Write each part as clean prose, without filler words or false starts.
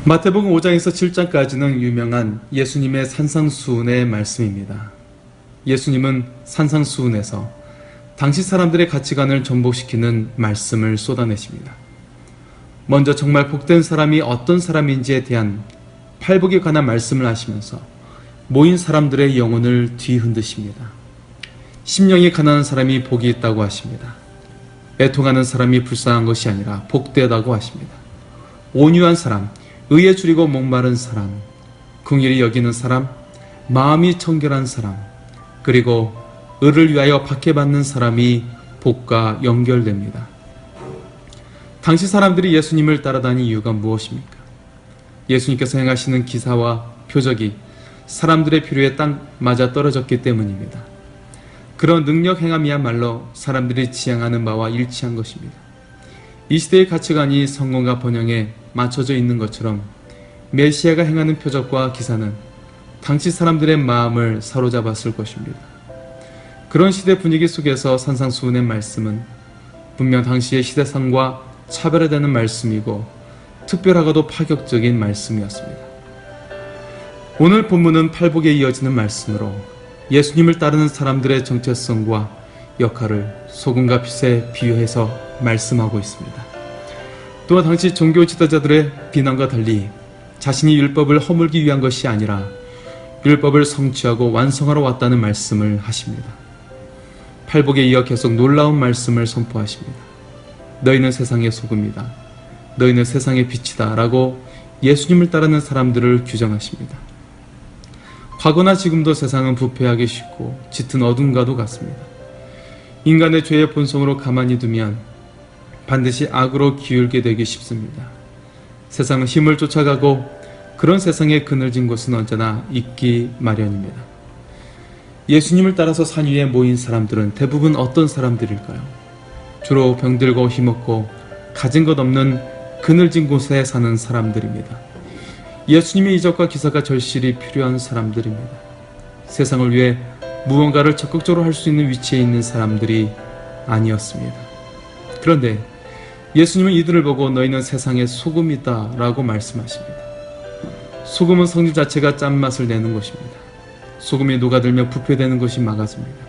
마태복음 5장에서 7장까지는 유명한 예수님의 산상수훈의 말씀입니다. 예수님은 산상수훈에서 당시 사람들의 가치관을 전복시키는 말씀을 쏟아내십니다. 먼저 정말 복된 사람이 어떤 사람인지에 대한 팔복에 관한 말씀을 하시면서 모인 사람들의 영혼을 뒤흔드십니다. 심령이 가난한 사람이 복이 있다고 하십니다. 애통하는 사람이 불쌍한 것이 아니라 복되다고 하십니다. 온유한 사람, 의에 줄이고 목마른 사람, 긍휼히 여기는 사람, 마음이 청결한 사람, 그리고 의를 위하여 박해받는 사람이 복과 연결됩니다. 당시 사람들이 예수님을 따라다닌 이유가 무엇입니까? 예수님께서 행하시는 기사와 표적이 사람들의 필요에 딱 맞아 떨어졌기 때문입니다. 그런 능력 행함이야말로 사람들이 지향하는 바와 일치한 것입니다. 이 시대의 가치관이 성공과 번영에 맞춰져 있는 것처럼 메시아가 행하는 표적과 기사는 당시 사람들의 마음을 사로잡았을 것입니다. 그런 시대 분위기 속에서 산상수훈의 말씀은 분명 당시의 시대상과 차별화되는 말씀이고 특별하고도 파격적인 말씀이었습니다. 오늘 본문은 팔복에 이어지는 말씀으로 예수님을 따르는 사람들의 정체성과 역할을 소금과 빛에 비유해서 말씀하고 있습니다. 또한 당시 종교 지도자들의 비난과 달리 자신이 율법을 허물기 위한 것이 아니라 율법을 성취하고 완성하러 왔다는 말씀을 하십니다. 팔복에 이어 계속 놀라운 말씀을 선포하십니다. 너희는 세상의 소금이다. 너희는 세상의 빛이다. 라고 예수님을 따르는 사람들을 규정하십니다. 과거나 지금도 세상은 부패하기 쉽고 짙은 어둠과도 같습니다. 인간의 죄의 본성으로 가만히 두면 반드시 악으로 기울게 되기 쉽습니다. 세상은 힘을 쫓아가고 그런 세상에 그늘진 곳은 언제나 있기 마련입니다. 예수님을 따라서 산 위에 모인 사람들은 대부분 어떤 사람들일까요? 주로 병들고 힘없고 가진 것 없는 그늘진 곳에 사는 사람들입니다. 예수님의 이적과 기사가 절실히 필요한 사람들입니다. 세상을 위해 무언가를 적극적으로 할 수 있는 위치에 있는 사람들이 아니었습니다. 그런데 예수님은 이들을 보고 너희는 세상의 소금이다 라고 말씀하십니다. 소금은 성질 자체가 짠맛을 내는 것입니다. 소금이 녹아들면 부패되는 것이 막아집니다.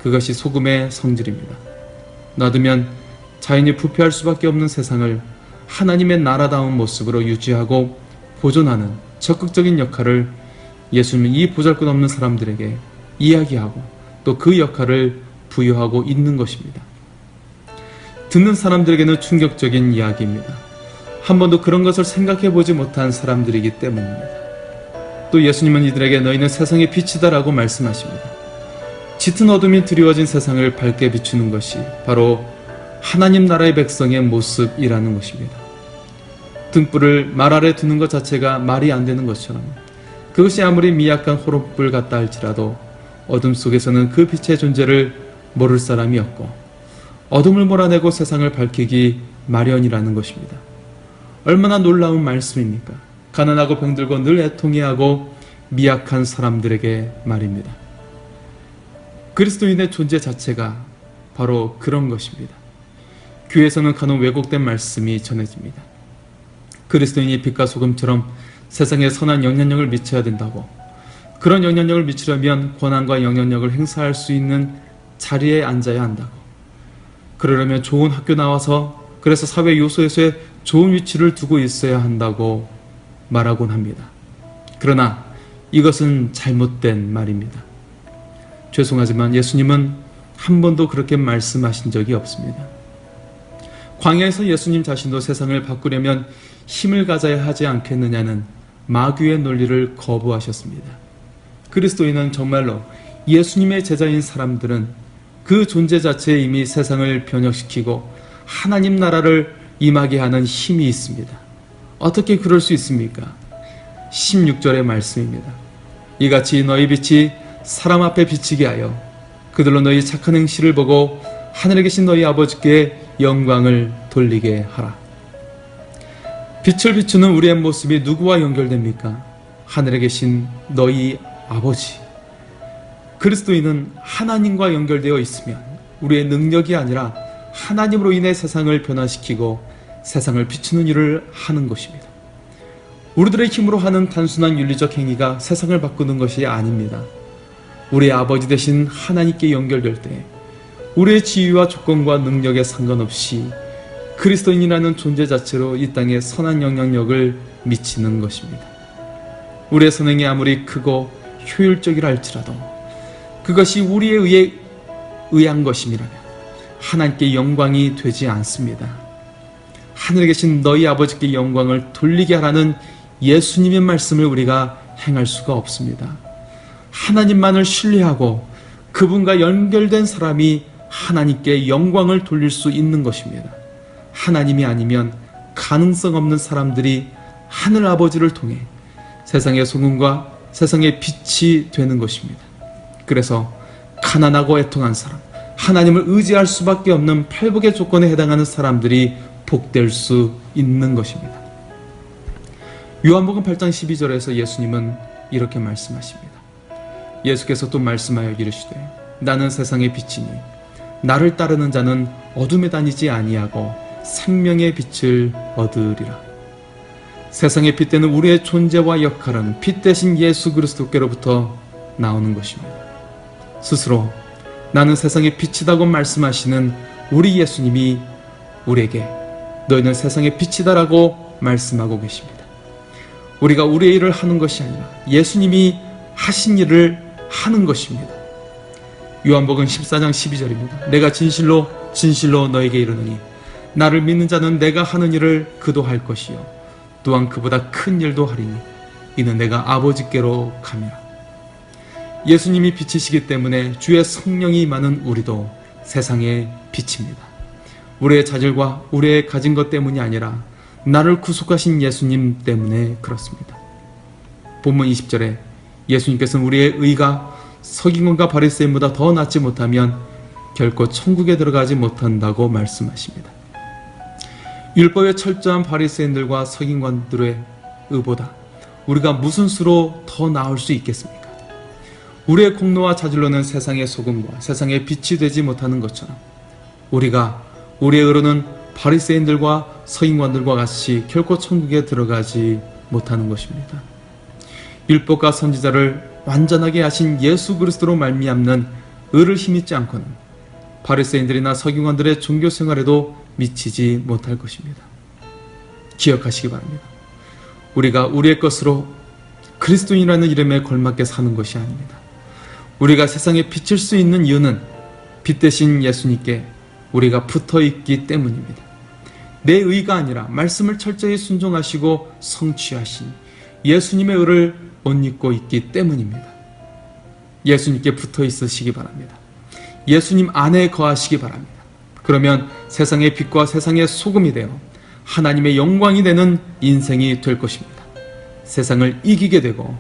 그것이 소금의 성질입니다. 놔두면 자연히 부패할 수밖에 없는 세상을 하나님의 나라다운 모습으로 유지하고 보존하는 적극적인 역할을 예수님은 이 보잘것없는 사람들에게 이야기하고 또 그 역할을 부여하고 있는 것입니다. 듣는 사람들에게는 충격적인 이야기입니다. 한 번도 그런 것을 생각해 보지 못한 사람들이기 때문입니다. 또 예수님은 이들에게 너희는 세상의 빛이다 라고 말씀하십니다. 짙은 어둠이 드리워진 세상을 밝게 비추는 것이 바로 하나님 나라의 백성의 모습이라는 것입니다. 등불을 말 아래 두는 것 자체가 말이 안 되는 것처럼 그것이 아무리 미약한 호롱불 같다 할지라도 어둠 속에서는 그 빛의 존재를 모를 사람이 없고 어둠을 몰아내고 세상을 밝히기 마련이라는 것입니다. 얼마나 놀라운 말씀입니까? 가난하고 병들고 늘 애통해하고 미약한 사람들에게 말입니다. 그리스도인의 존재 자체가 바로 그런 것입니다. 교회에서는 간혹 왜곡된 말씀이 전해집니다. 그리스도인이 빛과 소금처럼 세상에 선한 영향력을 미쳐야 된다고, 그런 영향력을 미치려면 권한과 영향력을 행사할 수 있는 자리에 앉아야 한다고, 그러려면 좋은 학교 나와서 그래서 사회 요소에서의 좋은 위치를 두고 있어야 한다고 말하곤 합니다. 그러나 이것은 잘못된 말입니다. 죄송하지만 예수님은 한 번도 그렇게 말씀하신 적이 없습니다. 광야에서 예수님 자신도 세상을 바꾸려면 힘을 가져야 하지 않겠느냐는 마귀의 논리를 거부하셨습니다. 그리스도인은 정말로 예수님의 제자인 사람들은 그 존재 자체에 이미 세상을 변혁시키고 하나님 나라를 임하게 하는 힘이 있습니다. 어떻게 그럴 수 있습니까? 16절의 말씀입니다. 이같이 너희 빛이 사람 앞에 비치게 하여 그들로 너희 착한 행실을 보고 하늘에 계신 너희 아버지께 영광을 돌리게 하라. 빛을 비추는 우리의 모습이 누구와 연결됩니까? 하늘에 계신 너희 아버지. 그리스도인은 하나님과 연결되어 있으면 우리의 능력이 아니라 하나님으로 인해 세상을 변화시키고 세상을 비추는 일을 하는 것입니다. 우리들의 힘으로 하는 단순한 윤리적 행위가 세상을 바꾸는 것이 아닙니다. 우리의 아버지 되신 하나님께 연결될 때 우리의 지위와 조건과 능력에 상관없이 그리스도인이라는 존재 자체로 이 땅에 선한 영향력을 미치는 것입니다. 우리의 선행이 아무리 크고 효율적이라 할지라도 그것이 우리에 의한 것임이라면 하나님께 영광이 되지 않습니다. 하늘에 계신 너희 아버지께 영광을 돌리게 하라는 예수님의 말씀을 우리가 행할 수가 없습니다. 하나님만을 신뢰하고 그분과 연결된 사람이 하나님께 영광을 돌릴 수 있는 것입니다. 하나님이 아니면 가능성 없는 사람들이 하늘 아버지를 통해 세상의 소금과 세상의 빛이 되는 것입니다. 그래서 가난하고 애통한 사람, 하나님을 의지할 수밖에 없는 팔복의 조건에 해당하는 사람들이 복될 수 있는 것입니다. 요한복음 8장 12절에서 예수님은 이렇게 말씀하십니다. 예수께서 또 말씀하여 이르시되 나는 세상의 빛이니 나를 따르는 자는 어둠에 다니지 아니하고 생명의 빛을 얻으리라. 세상의 빛 되는 우리의 존재와 역할은 빛 대신 예수 그리스도께로부터 나오는 것입니다. 스스로 나는 세상의 빛이다고 말씀하시는 우리 예수님이 우리에게 너희는 세상의 빛이다라고 말씀하고 계십니다. 우리가 우리의 일을 하는 것이 아니라 예수님이 하신 일을 하는 것입니다. 요한복음 14장 12절입니다. 내가 진실로 진실로 너에게 이르노니 나를 믿는 자는 내가 하는 일을 그도 할 것이요 또한 그보다 큰 일도 하리니 이는 내가 아버지께로 가미라. 예수님이 빛이시기 때문에 주의 성령이 임하는 우리도 세상의 빛입니다. 우리의 자질과 우리의 가진 것 때문이 아니라 나를 구속하신 예수님 때문에 그렇습니다. 본문 20절에 예수님께서는 우리의 의가 서기관과 바리새인보다 더 낫지 못하면 결코 천국에 들어가지 못한다고 말씀하십니다. 율법에 철저한 바리새인들과 서기관들의 의보다 우리가 무슨 수로 더 나을 수 있겠습니까? 우리의 공로와 자질로는 세상의 소금과 세상의 빛이 되지 못하는 것처럼 우리가 우리의 의로는 바리새인들과 서기관들과 같이 결코 천국에 들어가지 못하는 것입니다. 율법과 선지자를 완전하게 하신 예수 그리스도로 말미암는 의를 힘입지 않고는 바리새인들이나 서기관들의 종교 생활에도 미치지 못할 것입니다. 기억하시기 바랍니다. 우리가 우리의 것으로 그리스도인이라는 이름에 걸맞게 사는 것이 아닙니다. 우리가 세상에 비칠 수 있는 이유는 빛 대신 예수님께 우리가 붙어있기 때문입니다. 내 의가 아니라 말씀을 철저히 순종하시고 성취하신 예수님의 의를 옷 입고 있기 때문입니다. 예수님께 붙어 있으시기 바랍니다. 예수님 안에 거하시기 바랍니다. 그러면 세상의 빛과 세상의 소금이 되어 하나님의 영광이 되는 인생이 될 것입니다. 세상을 이기게 되고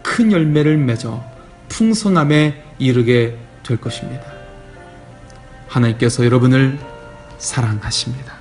큰 열매를 맺어 풍성함에 이르게 될 것입니다. 하나님께서 여러분을 사랑하십니다.